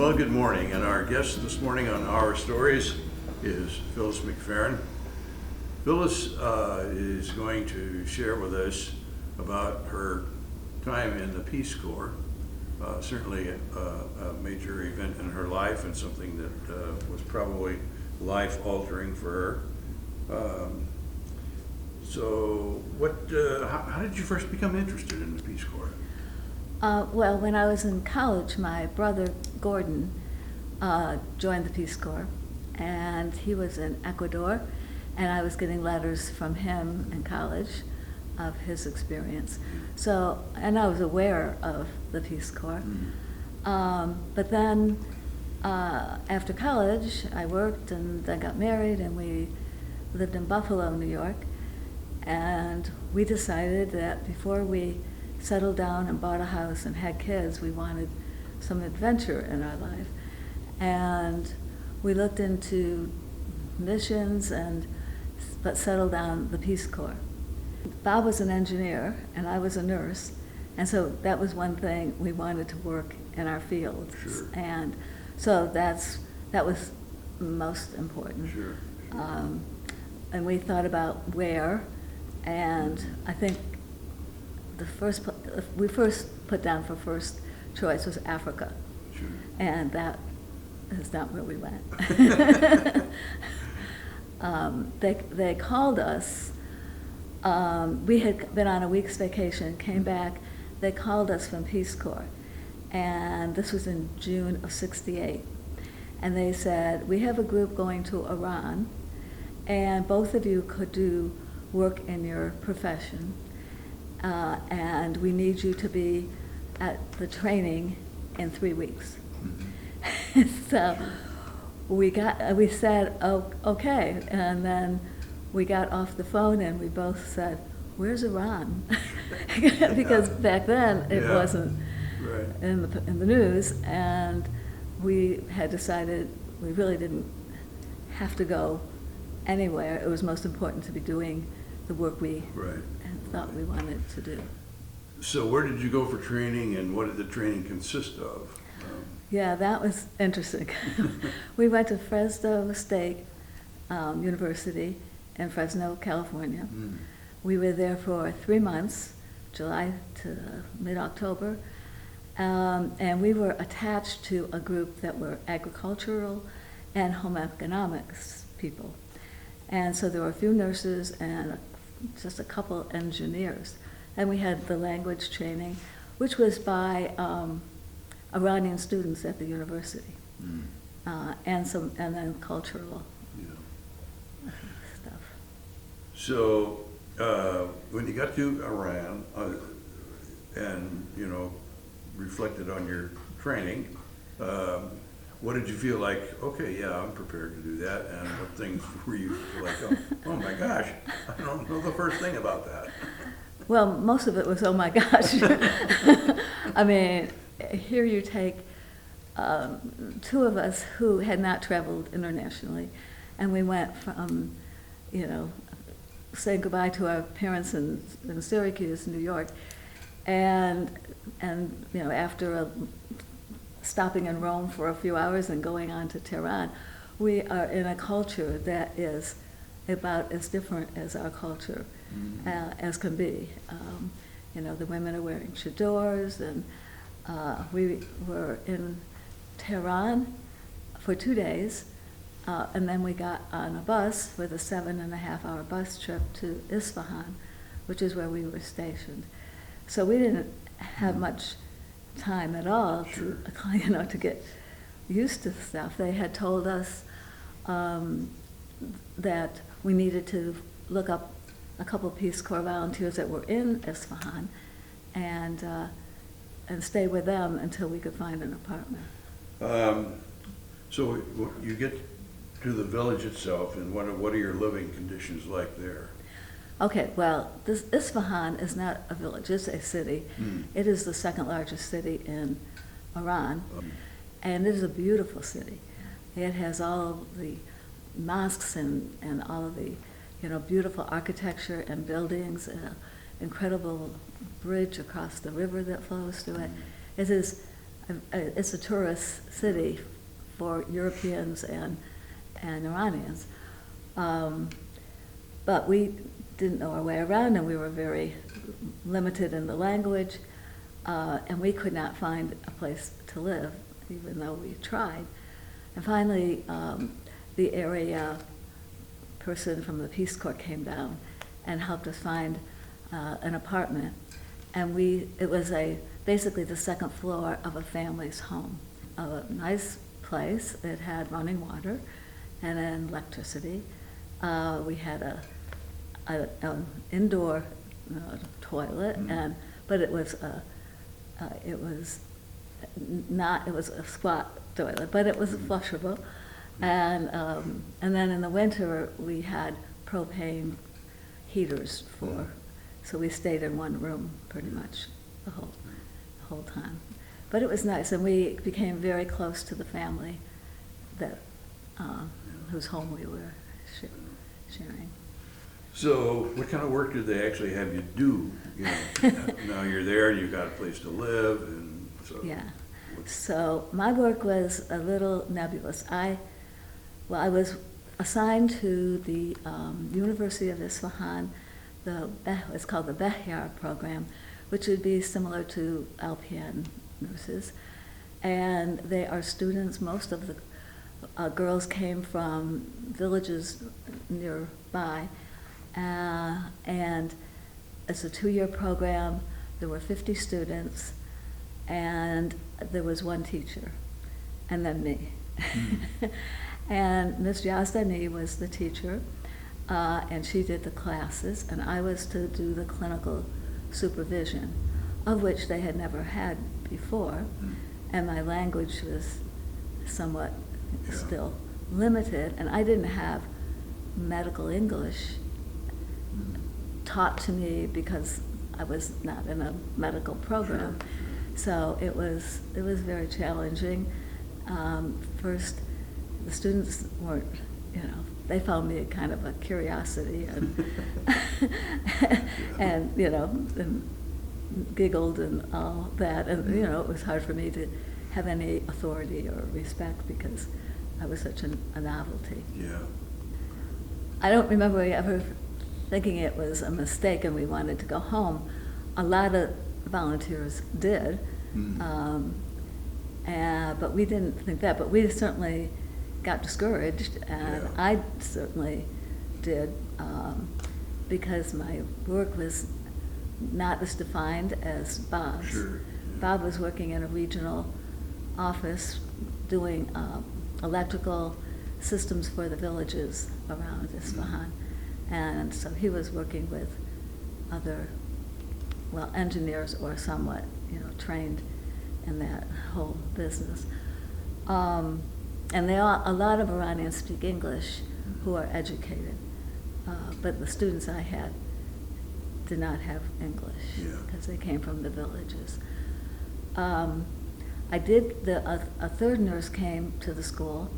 Well, good morning, and our guest this morning on Our Stories is Phyllis McPherron. Phyllis is going to share with us about her time in the Peace Corps, certainly a major event in her life and something that was probably life-altering for her. So how did you first become interested in the Peace Corps? Well, when I was in college, my brother Gordon joined the Peace Corps, and he was in Ecuador, and I was getting letters from him in college of his experience. So, and I was aware of the Peace Corps. But then after college, I worked and I got married, and we lived in Buffalo, New York, and we decided that before we settled down and bought a house and had kids, we wanted some adventure in our life. And we looked into missions but settled on the Peace Corps. Bob was an engineer and I was a nurse, and so that was one thing we wanted to work in our fields. Sure. And so that was most important. Sure. And we thought about where, and I think we first put down for first choice was Africa. Sure. And that is not where we went. They called us. We had been on a week's vacation, came back. They called us from Peace Corps, and this was in June of '68. And they said, we have a group going to Iran, and both of you could do work in your profession. And we need you to be at the training in 3 weeks. So we said, oh, okay, and then we got off the phone and we both said, where's Iran? Because back then it wasn't right in the news, and we had decided we really didn't have to go anywhere. It was most important to be doing the work we thought we wanted to do. So where did you go for training, and what did the training consist of? Yeah, that was interesting. We went to Fresno State University in Fresno, California. We were there for 3 months, July to mid-October, and we were attached to a group that were agricultural and home economics people. And so there were a few nurses and just a couple engineers. And we had the language training, which was by Iranian students at the university, and then cultural stuff. So when you got to Iran and reflected on your training, what did you feel like? Okay, yeah, I'm prepared to do that. And what things were you like? Oh my gosh, I don't know the first thing about that. Well, most of it was, oh my gosh. I mean, here you take two of us who had not traveled internationally, and we went from, saying goodbye to our parents in Syracuse, New York, and after stopping in Rome for a few hours and going on to Tehran, we are in a culture that is about as different as our culture as can be. The women are wearing chadors, and we were in Tehran for 2 days, and then we got on a bus with a 7.5-hour bus trip to Isfahan, which is where we were stationed. So we didn't have much time at all to get used to stuff. They had told us that we needed to look up a couple of Peace Corps volunteers that were in Isfahan and stay with them until we could find an apartment. So you get to the village itself, and what are your living conditions like there? Okay, well, this Isfahan is not a village, it's a city. It is the second largest city in Iran, and it is a beautiful city. It has all of the mosques and all of the beautiful architecture and buildings, an incredible bridge across the river that flows through it. It is it's a tourist city for Europeans and Iranians. But we didn't know our way around, and we were very limited in the language, and we could not find a place to live, even though we tried. And finally, the area person from the Peace Corps came down and helped us find an apartment. And it was basically the second floor of a family's home. A nice place. It had running water and an electricity. We had an indoor toilet, but it was a squat toilet, but it was flushable. And then in the winter we had propane heaters so we stayed in one room pretty much the whole time. But it was nice, and we became very close to the family whose home we were sharing. So what kind of work did they actually have you do? You know, now you're there, you've got a place to live, and so. Yeah. So my work was a little nebulous. I was assigned to the University of Isfahan. It's called the Behyar program, which would be similar to LPN nurses. And they are students. Most of the girls came from villages nearby. And it's a 2-year program. There were 50 students, and there was one teacher, and then me. And Ms. Yazdani was the teacher, and she did the classes, and I was to do the clinical supervision, of which they had never had before, and my language was somewhat still limited, and I didn't have medical English taught to me because I was not in a medical program. So it was very challenging. First, the students weren't, they found me kind of a curiosity and and giggled and all that, and it was hard for me to have any authority or respect because I was such a novelty. Yeah. I don't remember ever thinking it was a mistake and we wanted to go home. A lot of volunteers did, but we didn't think that. But we certainly got discouraged, and I certainly did, because my work was not as defined as Bob's. Sure. Bob was working in a regional office doing electrical systems for the villages around Isfahan. And so he was working with other, engineers or somewhat, trained in that whole business. And a lot of Iranians speak English who are educated, but the students I had did not have English because they came from the villages. A third nurse came to the school,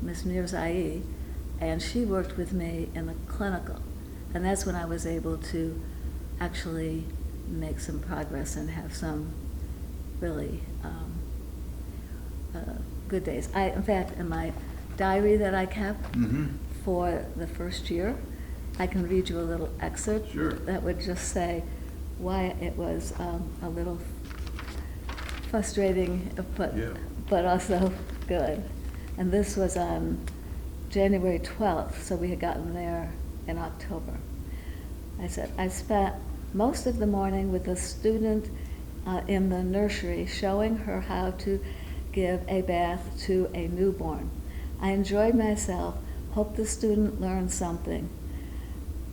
Miss Mirzai, and she worked with me in the clinical. And that's when I was able to actually make some progress and have some really good days. In fact, in my diary that I kept for the first year, I can read you a little excerpt that would just say why it was a little frustrating, but also good. And this was on January 12th, so we had gotten there in October. I said, I spent most of the morning with a student in the nursery showing her how to give a bath to a newborn. I enjoyed myself, hope the student learned something.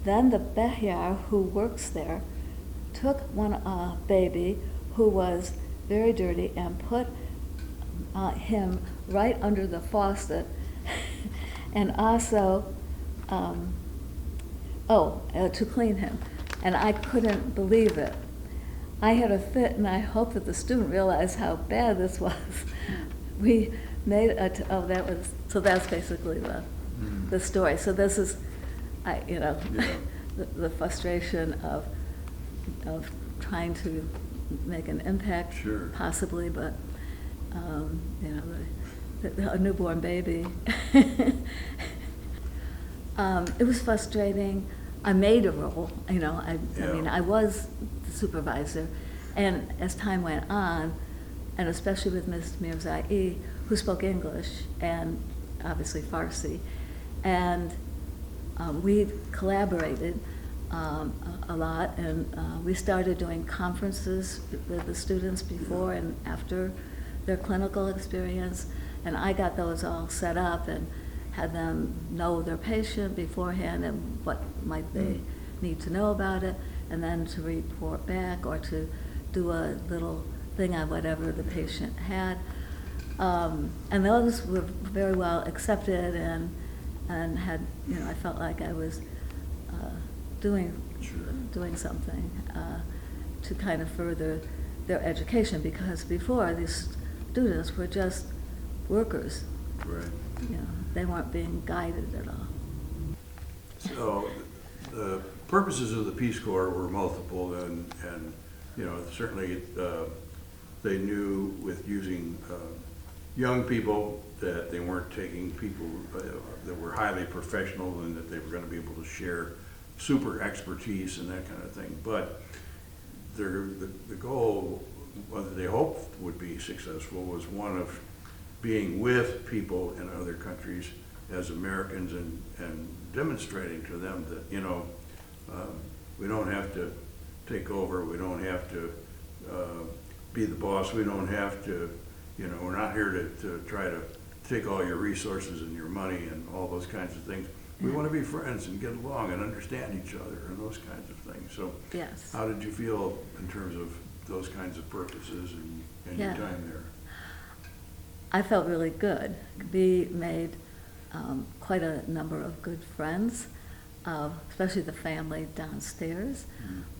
Then the Behyar who works there took one baby who was very dirty and put him right under the faucet and also to clean him. And I couldn't believe it. I had a fit, and I hope that the student realized how bad this was. We made so that's basically the story. So this is, the frustration of trying to make an impact, possibly, but you know, a newborn baby. It was frustrating. I made a role, you know, I mean, I was the supervisor, and as time went on, and especially with Ms. Mirzai, who spoke English and obviously Farsi, and we collaborated a lot, and we started doing conferences with the students before and after their clinical experience, and I got those all set up and had them know their patient beforehand and what might they need to know about it, and then to report back or to do a little thing on whatever the patient had. And those were very well accepted, and had, you know, I felt like I was doing something to kind of further their education, because before these students were just workers. Right. You know, they weren't being guided at all. So the purposes of the Peace Corps were multiple, and you know, certainly they knew with using young people that they weren't taking people that were highly professional, and that they were going to be able to share super expertise and that kind of thing. But the goal, whether they hoped would be successful, was one of being with people in other countries as Americans, and demonstrating to them that, you know, we don't have to take over, we don't have to be the boss, we don't have to, you know, we're not here to try to take all your resources and your money and all those kinds of things. We want to be friends and get along and understand each other and those kinds of things. So Yes. how did you feel in terms of those kinds of purposes and your time there? I felt really good. We made quite a number of good friends, especially the family downstairs,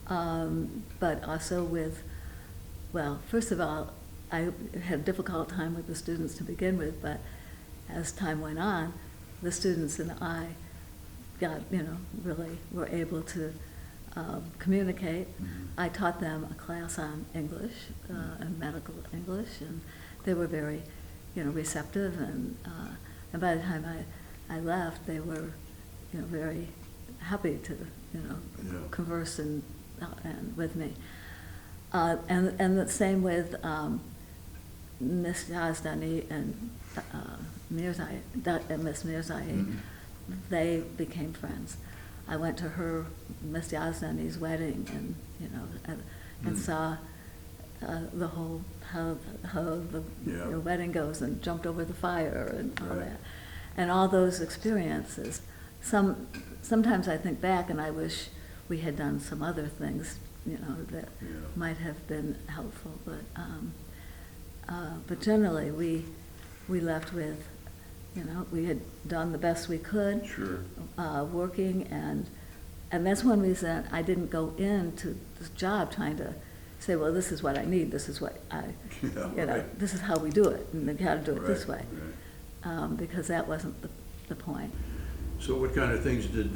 but also with, well, first of all, I had a difficult time with the students to begin with, but as time went on, the students and I got, you know, really were able to communicate. I taught them a class on English, and medical English, and they were very, you know, receptive, and by the time I left, they were, you know, very happy to, you know, converse and with me. And the same with Miss Yazdani and Miss Mirzai. They became friends. I went to her, Miss Yazdani's wedding, and, you know, and saw the whole, how the wedding goes, and jumped over the fire and all that. And all those experiences. Sometimes I think back and I wish we had done some other things, you know, that might have been helpful. But generally we left with, you know, we had done the best we could. Sure. Working, and that's one reason I didn't go into this job trying to say, well, this is what I need, this is what I, you know, this is how we do it, and we got to do it this way. Because that wasn't the point. So what kind of things did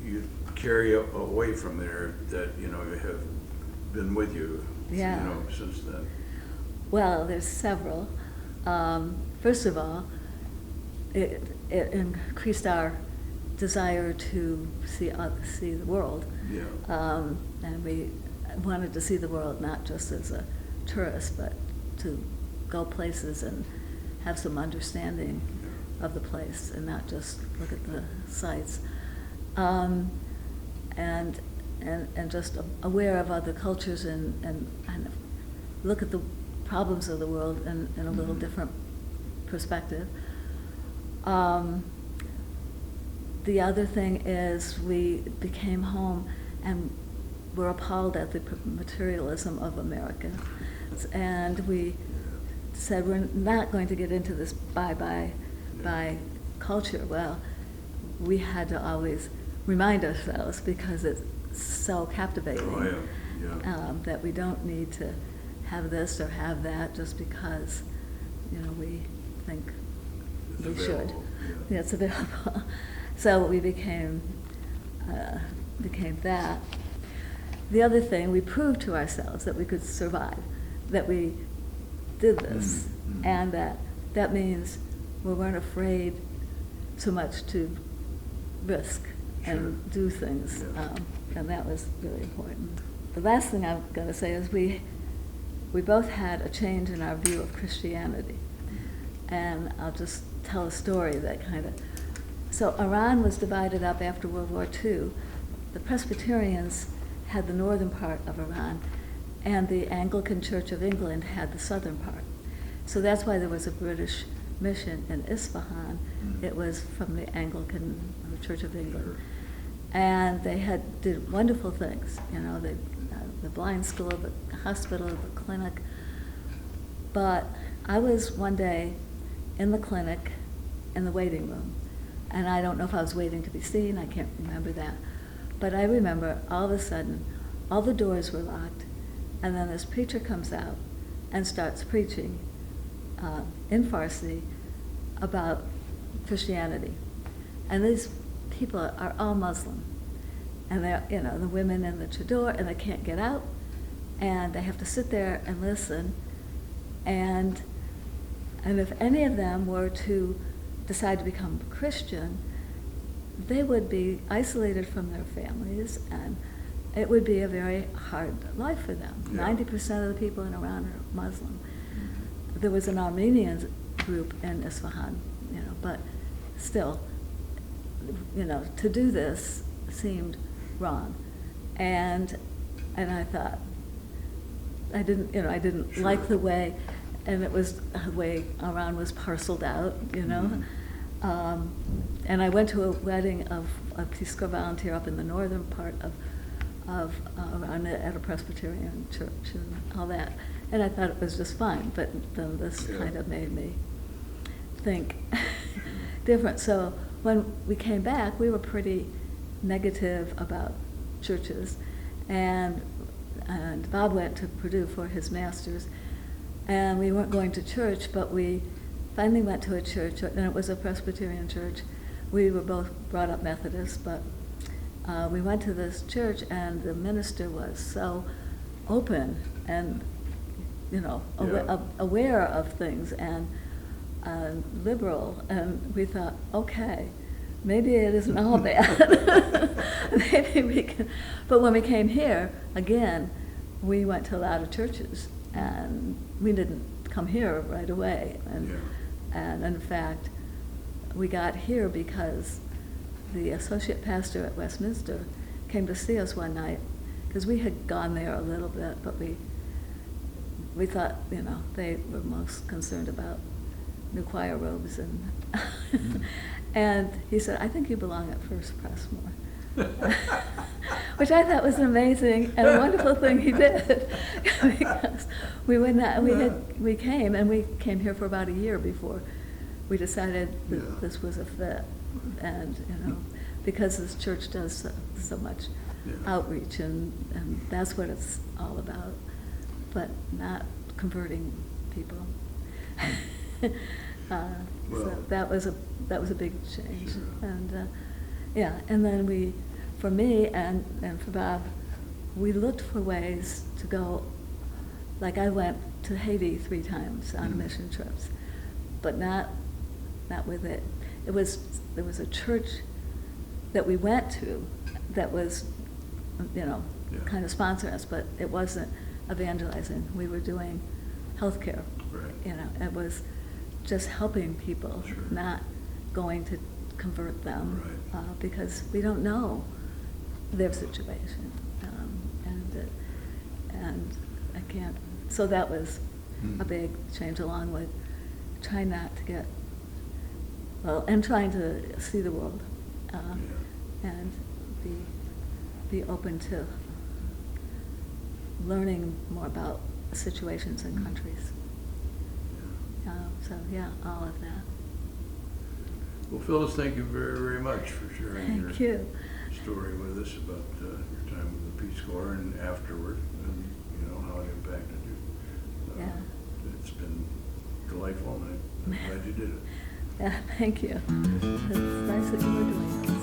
you carry away from there that, you know, have been with you, you know, since then? Well, there's several. First of all, it increased our desire to see the world. And we wanted to see the world not just as a tourist, but to go places and have some understanding of the place, and not just look at the sights, and just aware of other cultures, and kind of look at the problems of the world in a little different perspective. The other thing is we became home and were appalled at the materialism of America, and we said, we're not going to get into this buy culture. Well, we had to always remind ourselves, because it's so captivating, that we don't need to have this or have that just because, you know, we think we should. Yeah, it's available. So we became that. The other thing, we proved to ourselves that we could survive, that we did this, Mm-hmm. and that means we weren't afraid so much to risk and Sure. do things, Yes. and that was really important. The last thing I'm going to say is we both had a change in our view of Christianity, and I'll just tell a story that kind of. So Iran was divided up after World War II. The Presbyterians had the northern part of Iran, and the Anglican Church of England had the southern part. So that's why there was a British mission in Isfahan. It was from the Anglican Church of England. Sure. And they did wonderful things, the blind school, the hospital, the clinic. But I was one day in the clinic, in the waiting room, and I don't know if I was waiting to be seen, I can't remember that. But I remember all of a sudden, all the doors were locked, and then this preacher comes out and starts preaching in Farsi about Christianity. And these people are all Muslim. And they're, the women in the chador, and they can't get out, and they have to sit there and listen. And if any of them were to decide to become Christian, they would be isolated from their families, and it would be a very hard life for them. Yeah. 90% of the people in Iran are Muslim. There was an Armenian group in Isfahan, but still, to do this seemed wrong. And I thought, I didn't Sure. like the way, and it was the way Iran was parceled out, And I went to a wedding of a Peace Corps volunteer up in the northern part of Iran at a Presbyterian church and all that. And I thought it was just fine, but then this Yeah. kind of made me think different. So when we came back, we were pretty negative about churches, and Bob went to Purdue for his master's, and we weren't going to church, but we finally went to a church, and it was a Presbyterian church. We were both brought up Methodist, but we went to this church, and the minister was so open and aware of things and liberal, and we thought, okay, maybe it isn't all bad. Maybe we can. But when we came here, again, we went to a lot of churches, and we didn't come here right away. And in fact, we got here because the associate pastor at Westminster came to see us one night, because we had gone there a little bit, but we thought, they were most concerned about new choir robes, and and he said, I think you belong at First Pressmore. Which I thought was an amazing and a wonderful thing he did, because we came here for about a year before we decided that this was a fit, and because this church does so much outreach, and that's what it's all about, but not converting people. So that was a big change, Sure. and and then for me and for Bob, we looked for ways to go. Like I went to Haiti 3 times on mission trips, but not with it. There was a church that we went to that was, kind of sponsoring us, but it wasn't evangelizing. We were doing healthcare. Right. It was just helping people, Sure. not going to convert them, Right. because we don't know their situation, and I can't. So that was a big change, along with trying not to get and trying to see the world, and be open to learning more about situations in countries. So all of that. Well, Phyllis, thank you very, very much for sharing Thank your you. story with us about your time with the Peace Corps and afterward, and how it impacted you. Yeah. It's been delightful, and I'm glad you did it. Yeah, thank you. It's nice that you were doing it.